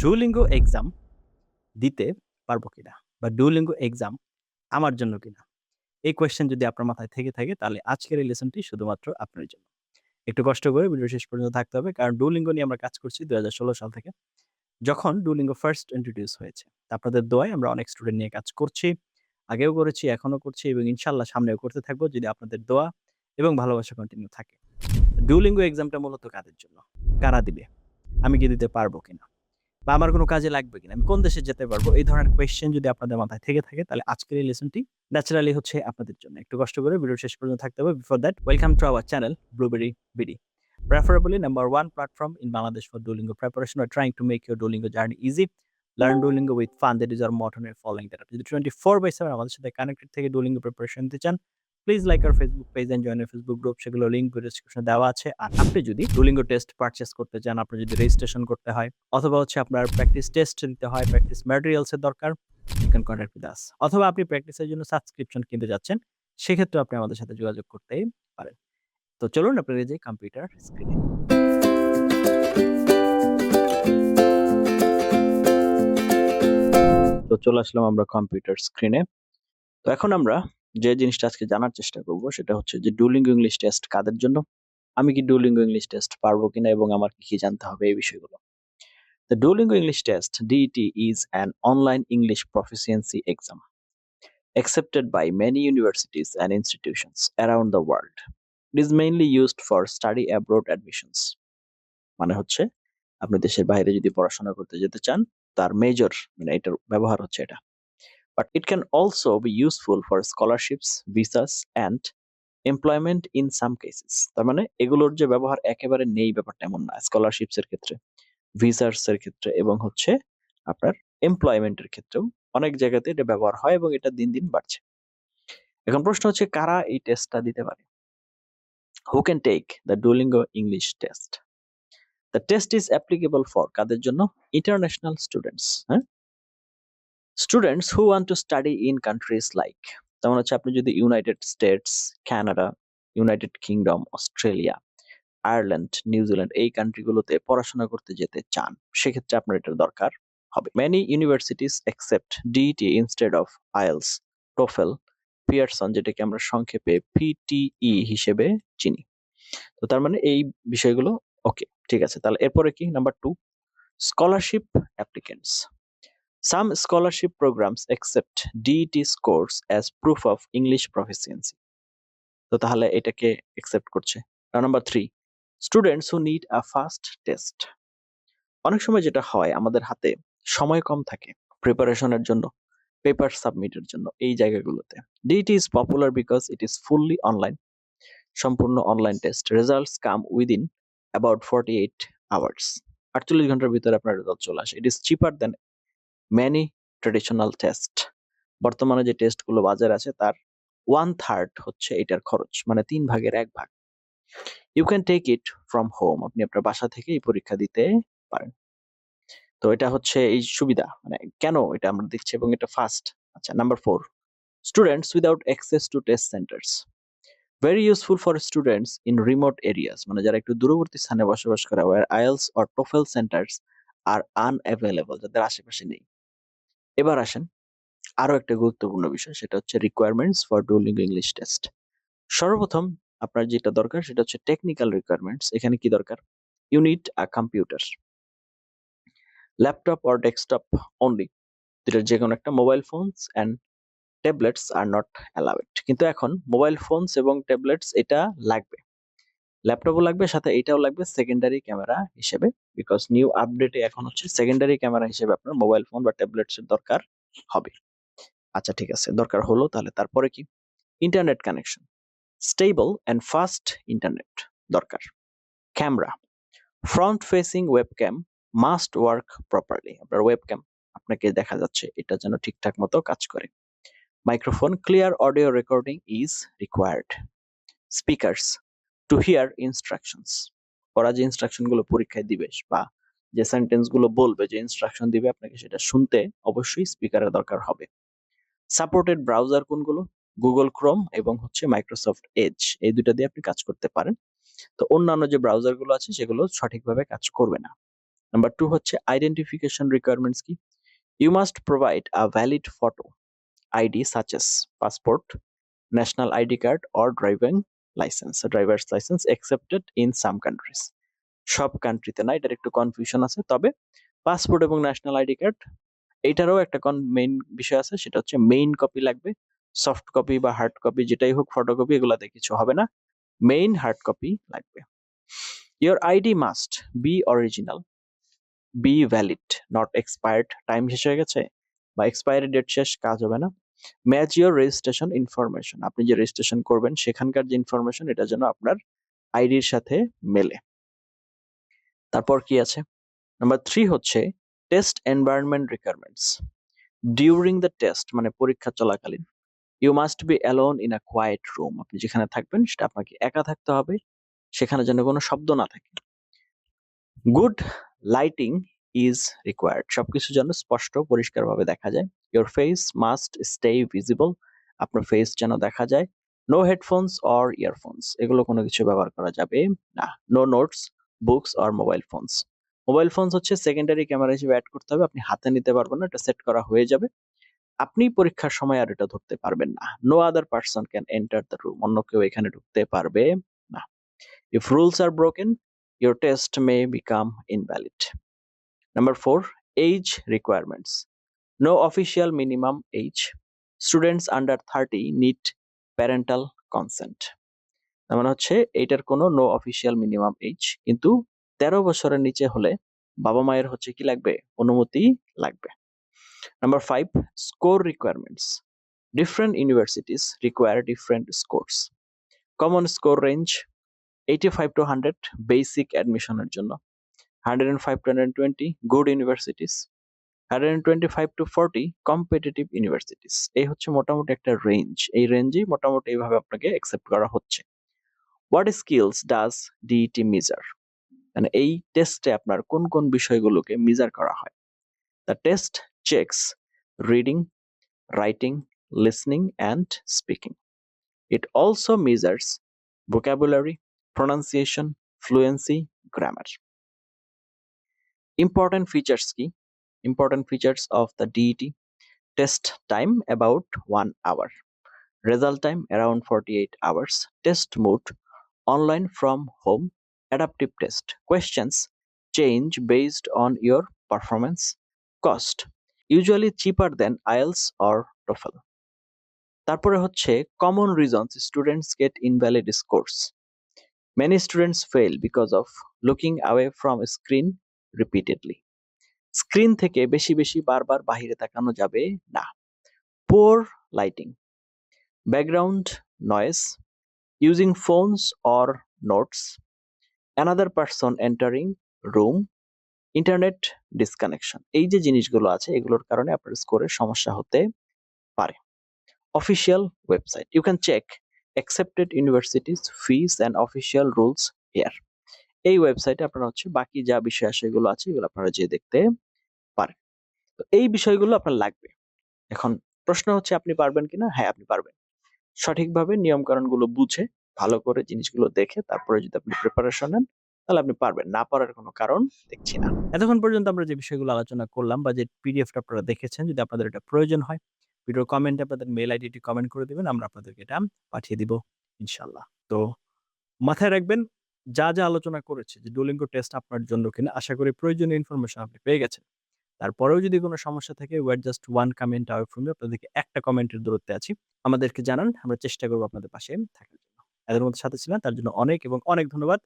Duolingo exam দিতে পারবো কিনা? বা ডুওলিঙ্গো এক্সাম আমার জন্য কিনা? এই কোয়েশ্চেন যদি আপনার মাথায় থেকে থাকে তাহলে আজকের এই লেসনটি শুধুমাত্র আপনার জন্য। একটু কষ্ট করে ভিডিও শেষ পর্যন্ত থাকতে হবে। কারণ ডুওলিঙ্গো নিয়ে আমরা কাজ করছি ২০১৬ সাল থেকে। যখন ডুওলিঙ্গো ফার্স্ট ইন্ট্রোডিউস হয়েছে। আপনাদের দোয়ায় আমরা অনেক স্টুডেন্ট নিয়ে কাজ করছি। আগেও করেছি, এখনো করছি এবং ইনশাআল্লাহ সামনেও করতে থাকবো যদি আপনাদের দোয়া এবং ভালোবাসা কন্টিনিউ থাকে। ডুওলিঙ্গো এক্সামটা মূলত কাদের জন্য? কারা দিবে? আমি কি দিতে পারবো কিনা? বা আমার কোনো কাজে লাগবে কিনা? আমি কোন দেশে যেতে পারবো? এই ধরনের কোয়েশ্চেন যদি আপনাদের মাথায় থেকে থাকে তাহলে আজকের এই লেসনটি ন্যাচারালি হচ্ছে আপনাদের জন্য। একটু কষ্ট করে ভিডিও শেষ পর্যন্ত থাকতে হবে। Before that welcome to our channel Blueberry BD. Preferably number one platform in Bangladesh for Duolingo preparation. We're trying to make your Duolingo journey easy. Learn Duolingo with fun. That is our motto and following that up. যদি 24/7 আমাদের সাথে connected থেকে Duolingo preparation নিতে চান, please like our Facebook page and join our Facebook group. সেগুলো link video ডেসক্রিপশনে দেওয়া আছে। আর আপনি যদি Duolingo টেস্ট পারচেজ করতে চান, আপনার যদি রেজিস্ট্রেশন করতে হয় অথবা হচ্ছে আপনার প্র্যাকটিস টেস্ট দিতে হয়, প্র্যাকটিস ম্যাটেরিয়ালস এর দরকার, you can contact with us. অথবা আপনি প্র্যাকটিসের জন্য সাবস্ক্রিপশন কিনতে যাচ্ছেন, সেক্ষেত্রেও আপনি আমাদের সাথে যোগাযোগ করতে পারেন। তো চলুন আপনার এই যে কম্পিউটার স্ক্রিনে। তো চলে আসলাম আমরা কম্পিউটার স্ক্রিনে। তো এখন আমরা যে জিনিসটা আজকে জানার চেষ্টা করব সেটা হচ্ছে যে ডুওলিঙ্গো ইংলিশ টেস্ট কাদের জন্য? আমি কি ডুওলিঙ্গো ইংলিশ টেস্ট পারবো কিনা এবং আমার কি জানতে হবে এই বিষয়গুলো। The Duolingo English Test (DET) is an online English proficiency exam accepted by many universities and institutions around the world. It is mainly used for study abroad admissions. মানে হচ্ছে আপনি দেশের বাইরে যদি পড়াশোনা করতে যেতে চান তার মেজর মানে এটার ব্যবহার হচ্ছে এটা। But it can also be useful for scholarships, visas and employment in some cases. তার মানে এগুলোর যে ব্যবহার একেবারে নেই ব্যাপারটা এমন না। স্কলারশিপস এর ক্ষেত্রে, ভিসাস এর ক্ষেত্রে এবং হচ্ছে আপনার এমপ্লয়মেন্ট এর ক্ষেত্রেও অনেক জায়গাতে এটা ব্যবহার হয় এবং এটা দিন দিন বাড়ছে। এখন প্রশ্ন হচ্ছে কারা এই টেস্টটা দিতে পারে? Who can take the Duolingo English test? The test is applicable for কাদের জন্য? International students, হ্যাঁ? Students who want to study in countries like যেমন হচ্ছে আপনি যদি United states, Canada, United kingdom, Australia, Ireland, New Zealand এই কান্ট্রিগুলোতে পড়াশোনা করতে যেতে চান, সেক্ষেত্রে আপনার এটার দরকার হবে। Many universities accept DET instead of IELTS, TOEFL, Pearson যেটাকে আমরা সংক্ষেপে PTE হিসেবে চিনি। তো তার মানে এই বিষয়গুলো ওকে, ঠিক আছে। তাহলে এরপরে কি? Number 2, scholarship applicants. Some scholarship programs accept DET scores as proof of English proficiency. তো তাহলে এটাকে accept করছে। Number 3, students who need a fast test. অনেক সময় যেটা হয় আমাদের হাতে সময় কম থাকে প্রিপারেশনের জন্য, পেপার সাবমিটের জন্য এই জায়গাগুলোতে। DET is popular because it is fully online. সম্পূর্ণ online test. Results come within about 48 hours. 48 ঘন্টার ভিতরে আপনার রেজাল্ট চলে আসে। It is cheaper than many traditional test. বর্তমানে যে টেস্টগুলো বাজারে আছে তার 1/3 হচ্ছে এটার খরচ, মানে 3 ভাগের 1 ভাগ। You can take it from home. আপনি আপনার বাসা থেকে এই পরীক্ষা দিতে পারেন। তো এটা হচ্ছে এই সুবিধা, মানে কেন এটা আমরা দেখছি এবং এটা ফাস্ট। আচ্ছা, number 4, students without access to test centres. Very useful for students in remote areas, মানে যারা একটু দূরবর্তী স্থানে বসবাস করে, where IELTS or TOEFL centers are unavailable, যাদের আশেপাশে নেই। এবার আসেন আরো একটা গুরুত্বপূর্ণ বিষয়, সেটা হচ্ছে requirements for Duolingo English test. সর্বপ্রথম আপনার যেটা দরকার সেটা হচ্ছে টেকনিক্যাল রিকোয়ারমেন্টস। এখানে কি দরকার? You need a computer, laptop or desktop only. দুটার যে কোনো একটা। Mobile phones and tablets are not allowed. কিন্তু এখন মোবাইল ফোনস এবং ট্যাবলেটস এটা লাগবে, ল্যাপটপও লাগবে, সাথে এটাও লাগবে সেকেন্ডারি ক্যামেরা হিসেবে, বিকজ নিউ আপডেটে এখন হচ্ছে সেকেন্ডারি ক্যামেরা হিসেবে আপনার মোবাইল ফোন বা ট্যাবলেটস এর দরকার হবে। আচ্ছা, ঠিক আছে, দরকার হলো। তাহলে তারপরে কি? Internet connection, stable and fast internet দরকার। Camera, front facing webcam must work properly. আপনার ওয়েবক্যাম আপনাকে দেখা যাচ্ছে এটা যেন ঠিকঠাক মতো কাজ করে। Microphone, clear audio recording is required. Speakers, to hear instructions. ওরা যে ইনস্ট্রাকশন গুলো পরীক্ষায় দিবে বা যে সেন্টেন্স গুলো বলবে, যে ইনস্ট্রাকশন দিবে আপনাকে, সেটা শুনতে অবশ্যই স্পিকারের দরকার হবে। সাপোর্টেড ব্রাউজার কোনগুলো? গুগল ক্রোম এবং হচ্ছে মাইক্রোসফট এজ, এই দুটো দিয়ে আপনি কাজ করতে পারেন। তো অন্যান্য যে ব্রাউজার গুলো আছে সেগুলো সঠিকভাবে কাজ করবে না। নাম্বার 2 হচ্ছে আইডেন্টিফিকেশন রিকোয়ারমেন্টস কি? You must provide a valid photo ID such as passport, national ID card or driver's licence accepted in some countries. সব কান্ট্রিতে না, এটার একটু কনফিউশন আছে, তবে পাসপোর্ট এবং ন্যাশনাল আইডি কার্ড এইটারও একটা মেইন বিষয় আছে, সেটা হচ্ছে মেইন কপি লাগবে। সফট কপি বা হার্ড কপি যেটাই হোক, ফটোকপি এগুলাতে কিছু হবে না, মেইন হার্ড কপি লাগবে। Your ID must be original, be valid, not expired, time শেষ হয়ে গেছে বা এক্সপায়ারি ডেট শেষ, কাজ হবে না। ম্যাচ ইয়োর রেজিস্ট্রেশন ইনফরমেশন, আপনি যে রেজিস্ট্রেশন করবেন সেখানকার যে ইনফরমেশন এটা যেন আপনার আইডির সাথে মেলে। তারপর কি আছে? নাম্বার 3 হচ্ছে test environment requirements. During the test মানে পরীক্ষা চলাকালীন you must be alone in a quiet room, আপনি যেখানে থাকবেন সেটা আপনাকে একা থাকতে হবে, সেখানে যেন কোনো শব্দ না থাকে। গুড লাইটিং ইজ রিকোয়ার্ড, সবকিছু যেন স্পষ্ট পরিষ্কারভাবে দেখা যায়। Your face must stay visible, আপনার ফেস যেন দেখা যায়। নো হেডফোনস অর ইয়ারফোনস, এগুলো কোনো কিছু ব্যবহার করা যাবে না। No notes, books or mobile phones, mobile phones হচ্ছে সেকেন্ডারি ক্যামেরা হিসেবে অ্যাড করতে হবে, আপনি হাতে নিতে পারবেন না, এটা সেট করা হয়ে যাবে, আপনি পরীক্ষার সময় আর এটা ধরতে পারবেন না। No other person can enter the room, অন্য কেউ এখানে ঢুকতে পারবে না। If rules are broken your test may become invalid. Number 4, age requirements. No official minimum age. Students under 30 need parental consent. তার মানে হচ্ছে এইটার কোনো নো অফিসিয়াল মিনিমাম এজ, কিন্তু 13 বছরের নিচে হলে বাবা মায়ের হচ্ছে কি লাগবে? অনুমতি লাগবে। Number 5, score requirements. Different universities require different scores. Common score range 85 to 100 basic admission এর জন্য, 105 to 120 good universities, 125 to 40 competitive universities। এই হচ্ছে মোটামুটি একটা রেঞ্জ, এই রেঞ্জেই মোটামুটি এইভাবে আপনাকে অ্যাকসেপ্ট করা হচ্ছে। What skills does DET measure, মানে এই টেস্টে আপনার কোন কোন বিষয়গুলোকে মেজার করা হয়? The test checks reading, writing, listening and speaking. It also measures vocabulary, pronunciation, fluency, grammar. Important features কি? Important features of the DET: test time about 1 hour, result time around 48 hours, test mode online from home, adaptive test, questions change based on your performance, cost usually cheaper than IELTS or TOEFL. তারপরে হচ্ছে common reasons students get invalid scores. Many students fail because of looking away from a screen repeatedly. Screen থেকে বেশি বেশি বারবার বাহিরে তাকানো যাবে না। Poor lighting, background noise, using phones or notes, another person entering room, internet disconnection। এই যে জিনিসগুলো আছে এগুলোর কারণে আপনার স্কোরের সমস্যা হতে পারে। Official website, you can check accepted universities fees and official rules here. এই ওয়েবসাইটে আপনারা হচ্ছে বাকি যা বিষয় সেগুলো আছে এগুলো আপনারা যেয়ে দেখতে পারেন। তো এই বিষয়গুলো আপনার লাগবে। এখন প্রশ্ন হচ্ছে আপনি পারবেন কিনা? হ্যাঁ, আপনি পারবেন। সঠিকভাবে নিয়মকানুনগুলো বুঝে ভালো করে জিনিসগুলো দেখে তারপরে যদি আপনি প্রিপারেশন নেন তাহলে আপনি পারবেন। না পারার কোনো কারণ দেখছি না। এতক্ষণ পর্যন্ত আমরা যে বিষয়গুলো আলোচনা করলাম বা যে পিডিএফটা আপনারা দেখেছেন, যদি আপনাদের এটা প্রয়োজন হয় ভিডিওর কমেন্টে আপনাদের মেইল আইডিটি কমেন্ট করে দিবেন, আমরা আপনাদেরকে এটা পাঠিয়ে দিব ইনশাআল্লাহ। তো মাথায় রাখবেন যা যা আলোচনা করেছি যে ডুওলিঙ্গো টেস্ট আপনার জন্য কিনা, আশা করি প্রয়োজনীয় ইনফরমেশন আপনি পেয়ে গেছেন। তারপরেও যদি কোনো সমস্যা থাকে we are just one comment away from you, আপনাদেরকে একটা কমেন্টের দূরত্বে আছি। আমাদেরকে জানান, আমরা চেষ্টা করব আপনাদের পাশে থাকার জন্য। এদের মধ্যে সাথে ছিলেন তার জন্য অনেক এবং অনেক ধন্যবাদ।